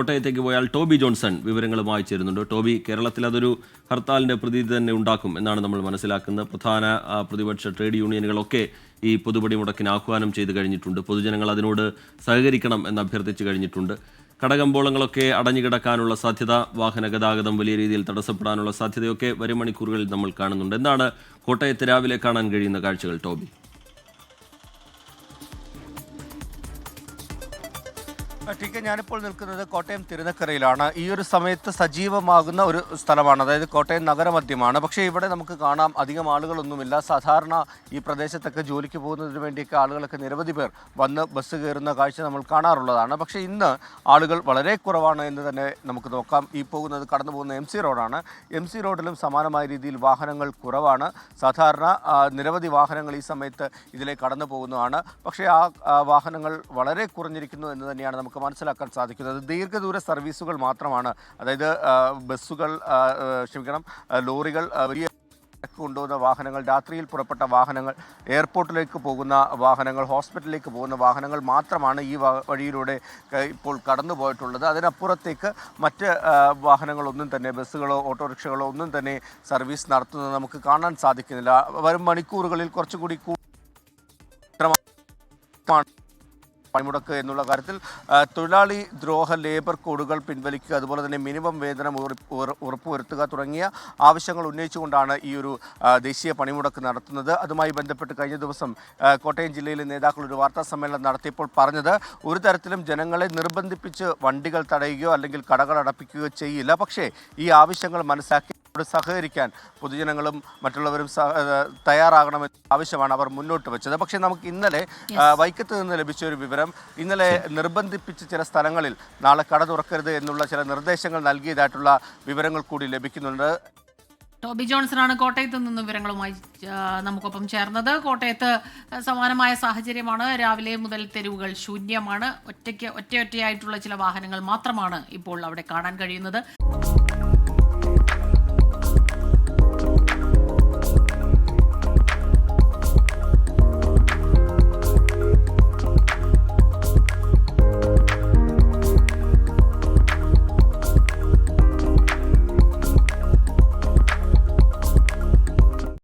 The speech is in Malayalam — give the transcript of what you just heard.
കോട്ടയത്തേക്ക് പോയാൽ ടോബി ജോൺസൺ വിവരങ്ങളുമായി ചേരുന്നുണ്ട്. ടോബി, കേരളത്തിൽ അതൊരു ഹർത്താലിന്റെ പ്രതീതി തന്നെ ഉണ്ടാക്കും എന്നാണ് നമ്മൾ മനസ്സിലാക്കുന്നത്. പ്രധാന പ്രതിപക്ഷ ട്രേഡ് യൂണിയനുകളൊക്കെ ഈ പൊതുപണിമുടക്കിന് ആഹ്വാനം ചെയ്ത് കഴിഞ്ഞിട്ടുണ്ട്. പൊതുജനങ്ങൾ അതിനോട് സഹകരിക്കണം എന്ന് അഭ്യർത്ഥിച്ചു കഴിഞ്ഞിട്ടുണ്ട്. കടകമ്പോളങ്ങളൊക്കെ അടഞ്ഞുകിടക്കാനുള്ള സാധ്യത, വാഹന ഗതാഗതം വലിയ രീതിയിൽ തടസ്സപ്പെടാനുള്ള സാധ്യതയൊക്കെ വരും മണിക്കൂറുകളിൽ നമ്മൾ കാണുന്നുണ്ട്. എന്താണ് കോട്ടയത്ത് രാവിലെ കാണാൻ കഴിയുന്ന കാഴ്ചകൾ, ടോബി? ഞാനിപ്പോൾ നിൽക്കുന്നത് കോട്ടയം തിരുനക്കരയിലാണ്. ഈ ഒരു സമയത്ത് സജീവമാകുന്ന ഒരു സ്ഥലമാണ്, അതായത് കോട്ടയം നഗരമധ്യമാണ്. പക്ഷേ ഇവിടെ നമുക്ക് കാണാം അധികം ആളുകളൊന്നുമില്ല. സാധാരണ ഈ പ്രദേശത്തൊക്കെ ജോലിക്ക് പോകുന്നതിന് വേണ്ടിയൊക്കെ ആളുകളൊക്കെ നിരവധി പേർ വന്ന് ബസ് കയറുന്ന കാഴ്ച നമ്മൾ കാണാറുള്ളതാണ്. പക്ഷേ ഇന്ന് ആളുകൾ വളരെ കുറവാണ് എന്ന് തന്നെ നമുക്ക് നോക്കാം. ഈ കടന്നു പോകുന്ന MC റോഡാണ്. MC റോഡിലും സമാനമായ രീതിയിൽ വാഹനങ്ങൾ കുറവാണ്. സാധാരണ നിരവധി വാഹനങ്ങൾ ഈ സമയത്ത് ഇതിലേക്ക് കടന്നു പോകുന്നതാണ്. പക്ഷേ ആ വാഹനങ്ങൾ വളരെ കുറഞ്ഞിരിക്കുന്നു എന്ന് തന്നെയാണ് നമുക്ക് മനസ്സിലാക്കാൻ സാധിക്കുന്നത്. ദീർഘദൂര സർവീസുകൾ മാത്രമാണ്, അതായത് ബസ്സുകൾ, ലോറികൾ, വലിയ കൊണ്ടുപോകുന്ന വാഹനങ്ങൾ, രാത്രിയിൽ പുറപ്പെട്ട വാഹനങ്ങൾ, എയർപോർട്ടിലേക്ക് പോകുന്ന വാഹനങ്ങൾ, ഹോസ്പിറ്റലിലേക്ക് പോകുന്ന വാഹനങ്ങൾ മാത്രമാണ് ഈ വഴിയിലൂടെ ഇപ്പോൾ കടന്നു പോയിട്ടുള്ളത്. അതിനപ്പുറത്തേക്ക് മറ്റ് വാഹനങ്ങളൊന്നും തന്നെ, ബസ്സുകളോ ഓട്ടോറിക്ഷകളോ ഒന്നും തന്നെ സർവീസ് നടത്തുന്നത് നമുക്ക് കാണാൻ സാധിക്കുന്നില്ല. വരും മണിക്കൂറുകളിൽ കുറച്ചുകൂടി പണിമുടക്ക് എന്നുള്ള കാര്യത്തിൽ തൊഴിലാളി ദ്രോഹ ലേബർ കോഡുകൾ പിൻവലിക്കുക, അതുപോലെ തന്നെ മിനിമം വേതനം ഉറപ്പുവരുത്തുക തുടങ്ങിയ ആവശ്യങ്ങൾ ഉന്നയിച്ചുകൊണ്ടാണ് ഈ ഒരു ദേശീയ പണിമുടക്ക് നടത്തുന്നത്. അതുമായി ബന്ധപ്പെട്ട് കഴിഞ്ഞ ദിവസം കോട്ടയം ജില്ലയിലെ നേതാക്കൾ ഒരു വാർത്താ സമ്മേളനം നടത്തിയപ്പോൾ പറഞ്ഞത്, ഒരു തരത്തിലും ജനങ്ങളെ നിർബന്ധിപ്പിച്ച് വണ്ടികൾ തടയുകയോ അല്ലെങ്കിൽ കടകൾ അടപ്പിക്കുകയോ ചെയ്യില്ല. പക്ഷേ ഈ ആവശ്യങ്ങൾ മനസ്സിലാക്കി സഹകരിക്കാൻ പൊതുജനങ്ങളും മറ്റുള്ളവരും തയ്യാറാകണമെന്ന ആവശ്യമാണ് അവർ മുന്നോട്ട് വെച്ചത്. പക്ഷേ നമുക്ക് ഇന്നലെ വൈക്കത്ത് നിന്ന് ലഭിച്ച ഒരു വിവരം, ഇന്നലെ നിർബന്ധിപ്പിച്ച് ചില സ്ഥലങ്ങളിൽ നാളെ കട തുറക്കരുത് എന്നുള്ള ചില നിർദ്ദേശങ്ങൾ നൽകിയതായിട്ടുള്ള വിവരങ്ങൾ കൂടി ലഭിക്കുന്നുണ്ട്. ടോബി ജോൺസണാണ് കോട്ടയത്ത് നിന്ന് വിവരങ്ങളുമായി നമുക്കൊപ്പം ചേർന്നത്. കോട്ടയത്ത് സമാനമായ സാഹചര്യമാണ്. രാവിലെ മുതൽ തെരുവുകൾ ശൂന്യമാണ്. ഒറ്റയായിട്ടുള്ള ചില വാഹനങ്ങൾ മാത്രമാണ് ഇപ്പോൾ അവിടെ കാണാൻ കഴിയുന്നത്.